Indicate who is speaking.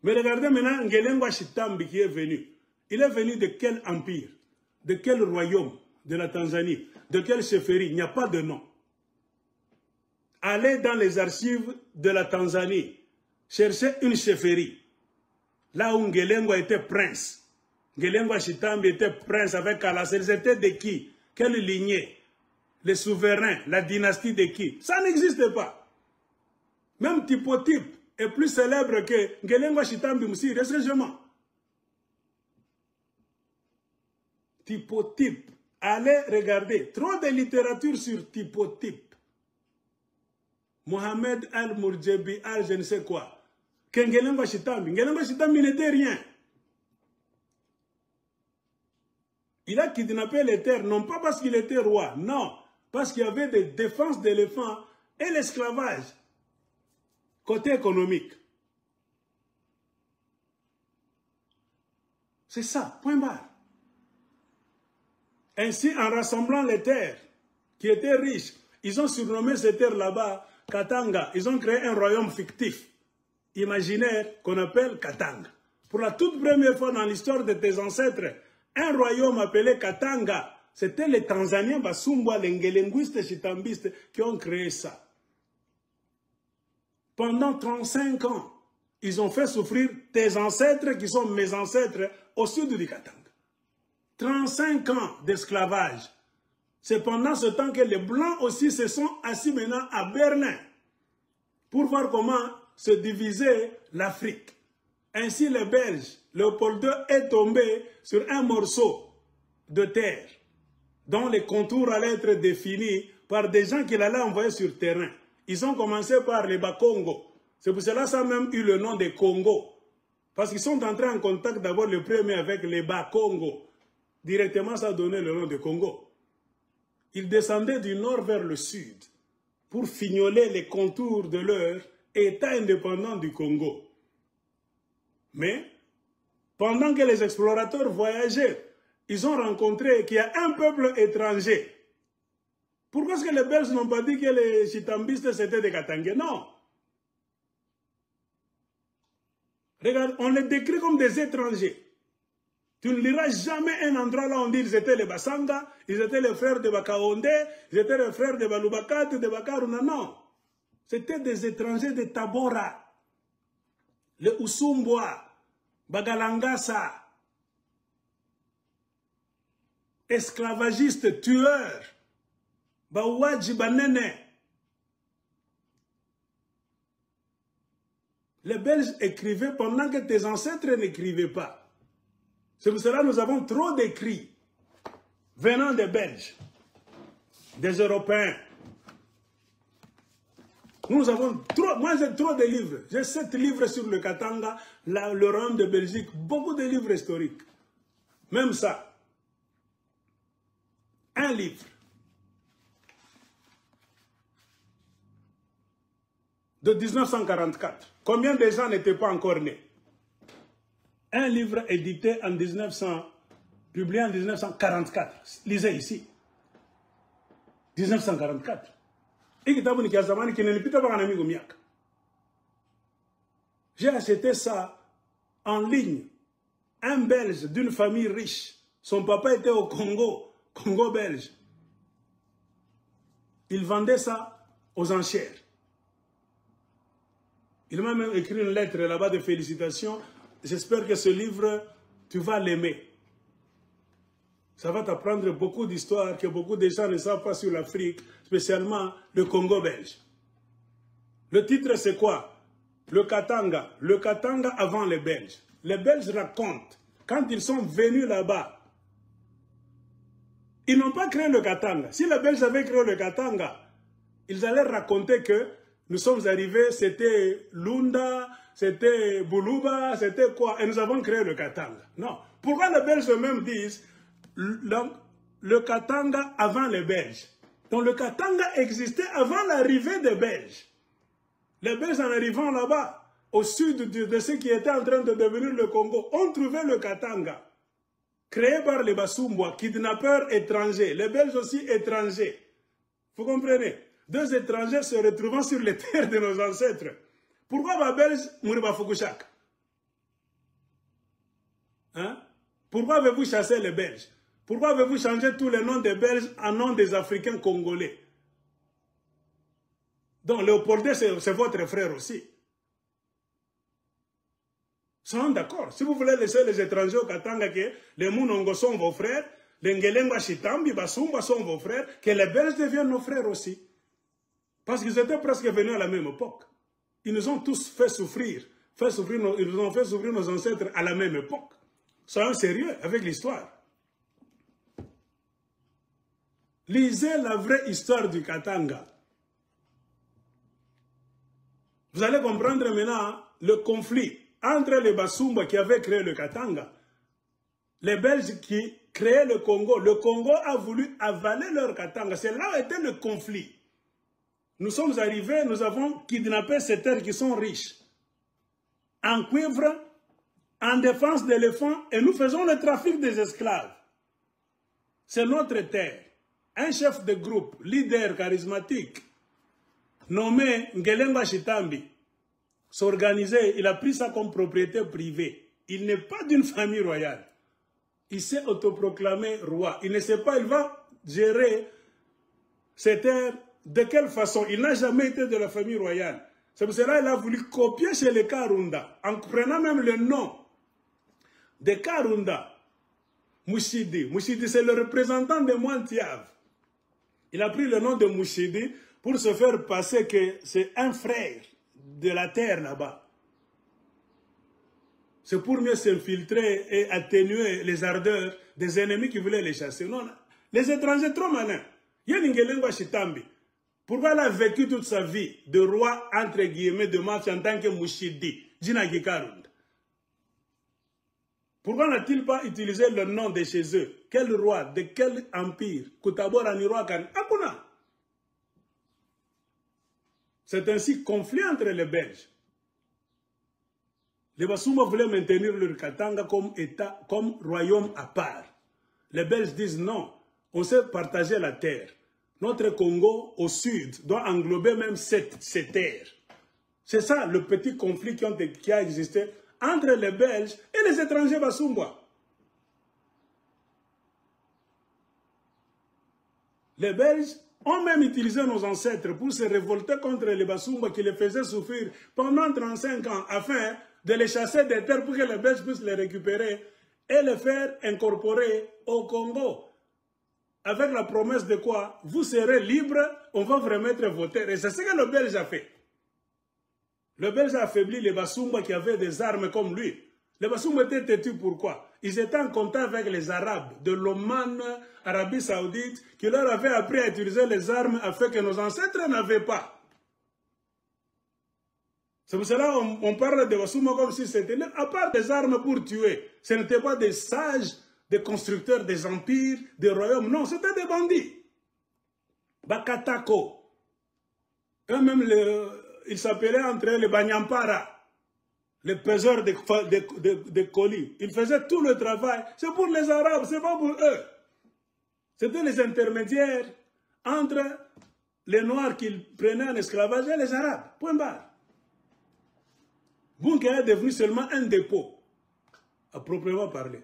Speaker 1: Mais regardez maintenant Ngelengwa Chitambi qui est venu. Il est venu de quel empire? De quel royaume? De la Tanzanie? De quelle chefferie? Il n'y a pas de nom. Allez dans les archives de la Tanzanie. Cherchez une chefferie. Là où Ngelengwa était prince. Ngelengwa Chitambi était prince avec Kalas. Ils étaient de qui? Quelle lignée? Les souverains, la dynastie de qui? Ça n'existe pas. Même Typotype est plus célèbre que Ngelengwa Chitambi Moussi, restreignement. Typotype. Allez regarder. Trop de littérature sur Typotype. Mohamed Al-Mourjebi, je ne sais quoi. Que Ngelengwa Chitambi. Ngelengwa Chitambi n'était rien. Il a kidnappé les terres, non pas parce qu'il était roi, non. Parce qu'il y avait des défenses d'éléphants et l'esclavage. Côté économique. C'est ça, point barre. Ainsi, en rassemblant les terres qui étaient riches, ils ont surnommé ces terres là-bas Katanga. Ils ont créé un royaume fictif, imaginaire, qu'on appelle Katanga. Pour la toute première fois dans l'histoire de tes ancêtres, un royaume appelé Katanga, c'était les Tanzaniens, Basumbwa, les Ngelenguistes, Chitambistes qui ont créé ça. Pendant 35 ans, ils ont fait souffrir tes ancêtres qui sont mes ancêtres au sud du Katanga. 35 ans d'esclavage. C'est pendant ce temps que les Blancs aussi se sont assis maintenant à Berlin pour voir comment se diviser l'Afrique. Ainsi, les Belges, Léopold II est tombé sur un morceau de terre dont les contours allaient être définis par des gens qu'il allait envoyer sur terrain. Ils ont commencé par les Bakongo. C'est pour cela que ça a même eu le nom de Congo. Parce qu'ils sont entrés en contact d'abord le premier avec les Bakongo. Directement, ça a donné le nom de Congo. Ils descendaient du nord vers le sud pour fignoler les contours de leur État indépendant du Congo. Mais, pendant que les explorateurs voyageaient, ils ont rencontré qu'il y a un peuple étranger. Pourquoi est-ce que les Belges n'ont pas dit que les Chitambistes c'était des Katangais? Non. Regarde, on les décrit comme des étrangers. Tu ne liras jamais un endroit là où on dit qu'ils étaient les Basanga, ils étaient les frères de Bakaonde, ils étaient les frères de Balubakat, de Bakaruna. Non. C'était des étrangers de Tabora, les Usumbwa, Bagalangasa, esclavagistes, tueurs, Baouadji Banene. Les Belges écrivaient pendant que tes ancêtres n'écrivaient pas. C'est pour cela que nous avons trop d'écrits venant des Belges, des Européens. Nous avons trop, moi j'ai trop de livres. J'ai 7 livres sur le Katanga, le royaume de Belgique, beaucoup de livres historiques. Même ça. Un livre. De 1944. Combien de gens n'étaient pas encore nés? Un livre édité en 1900, publié en 1944. Lisez ici. 1944. J'ai acheté ça en ligne. Un Belge d'une famille riche. Son papa était au Congo, Congo belge. Il vendait ça aux enchères. Il m'a même écrit une lettre là-bas de félicitations. J'espère que ce livre, tu vas l'aimer. Ça va t'apprendre beaucoup d'histoires que beaucoup de gens ne savent pas sur l'Afrique, spécialement le Congo belge. Le titre, c'est quoi? Le Katanga. Le Katanga avant les Belges. Les Belges racontent, quand ils sont venus là-bas, ils n'ont pas créé le Katanga. Si les Belges avaient créé le Katanga, ils allaient raconter que nous sommes arrivés, c'était Lunda, c'était Buluba, c'était quoi? Et nous avons créé le Katanga. Non. Pourquoi les Belges eux-mêmes disent le Katanga avant les Belges? Donc le Katanga existait avant l'arrivée des Belges. Les Belges en arrivant là-bas, au sud de ce qui était en train de devenir le Congo, ont trouvé le Katanga. Créé par les Basumbwa, kidnappeurs étrangers, les Belges aussi étrangers. Vous comprenez? 2 étrangers se retrouvant sur les terres de nos ancêtres. Pourquoi les Belges Mouriba Fukushak? Hein? Pourquoi avez-vous chassé les Belges? Pourquoi avez-vous changé tous les noms des Belges en nom des Africains congolais? Donc Léopoldé, c'est votre frère aussi. Sont d'accord. Si vous voulez laisser les étrangers au Katanga, que les Mounongo sont vos frères, les Ngelengwa Chitambi, Basumba sont vos frères, que les Belges deviennent nos frères aussi. Parce qu'ils étaient presque venus à la même époque. Ils nous ont tous fait souffrir. Ils nous ont fait souffrir nos ancêtres à la même époque. Soyons sérieux avec l'histoire. Lisez la vraie histoire du Katanga. Vous allez comprendre maintenant le conflit entre les Basumba qui avaient créé le Katanga, les Belges qui créaient le Congo. Le Congo a voulu avaler leur Katanga. C'est là où était le conflit. Nous sommes arrivés, nous avons kidnappé ces terres qui sont riches. En cuivre, en défense d'éléphants, et nous faisons le trafic des esclaves. C'est notre terre. Un chef de groupe, leader charismatique, nommé Ngelengwa Chitambi, s'organisait, il a pris ça comme propriété privée. Il n'est pas d'une famille royale. Il s'est autoproclamé roi. Il ne sait pas, il va gérer ces terres. De quelle façon? Il n'a jamais été de la famille royale. C'est pour cela qu'il a voulu copier chez les Karunda, en prenant même le nom de Karunda, Mouchidi. Mouchidi, c'est le représentant de Mointiave. Il a pris le nom de Mouchidi pour se faire passer que c'est un frère de la terre là-bas. C'est pour mieux s'infiltrer et atténuer les ardeurs des ennemis qui voulaient les chasser. Non, les étrangers trop malins. Yeningelengwa Chitambi. Pourquoi il a vécu toute sa vie de roi, entre guillemets, de mafia en tant que Mouchidi, Djinagi Karunda? Pourquoi n'a-t-il pas utilisé le nom de chez eux? Quel roi, de quel empire? Koutabor Aniroakan, Akuna. C'est ainsi conflit entre les Belges. Les Basumba voulaient maintenir leur Katanga comme État, comme royaume à part. Les Belges disent non, on sait partager la terre. Notre Congo au sud doit englober même ces terres. C'est ça le petit conflit qui a existé entre les Belges et les étrangers Basumba. Les Belges ont même utilisé nos ancêtres pour se révolter contre les Basumba qui les faisaient souffrir pendant 35 ans afin de les chasser des terres pour que les Belges puissent les récupérer et les faire incorporer au Congo. Avec la promesse de quoi? Vous serez libre, on va vous remettre vos terres. Et c'est ce que le Belge a fait. Le Belge a affaibli les Basumba qui avaient des armes comme lui. Les Basumba étaient têtus pourquoi? Ils étaient en contact avec les Arabes de l'Oman, Arabie Saoudite, qui leur avaient appris à utiliser les armes afin que nos ancêtres n'avaient pas. C'est pour cela qu'on parle de Basumba comme si c'était, à part des armes pour tuer, ce n'étaient pas des sages, des constructeurs des empires, des royaumes, non, c'était des bandits. Bakatako. Eux-mêmes, ils s'appelaient entre eux les Banyampara, les peseurs de colis. Ils faisaient tout le travail. C'est pour les Arabes, c'est pas pour eux. C'était les intermédiaires entre les Noirs qu'ils prenaient en esclavage et les Arabes. Point barre. Bunker est devenu seulement un dépôt, à proprement parler.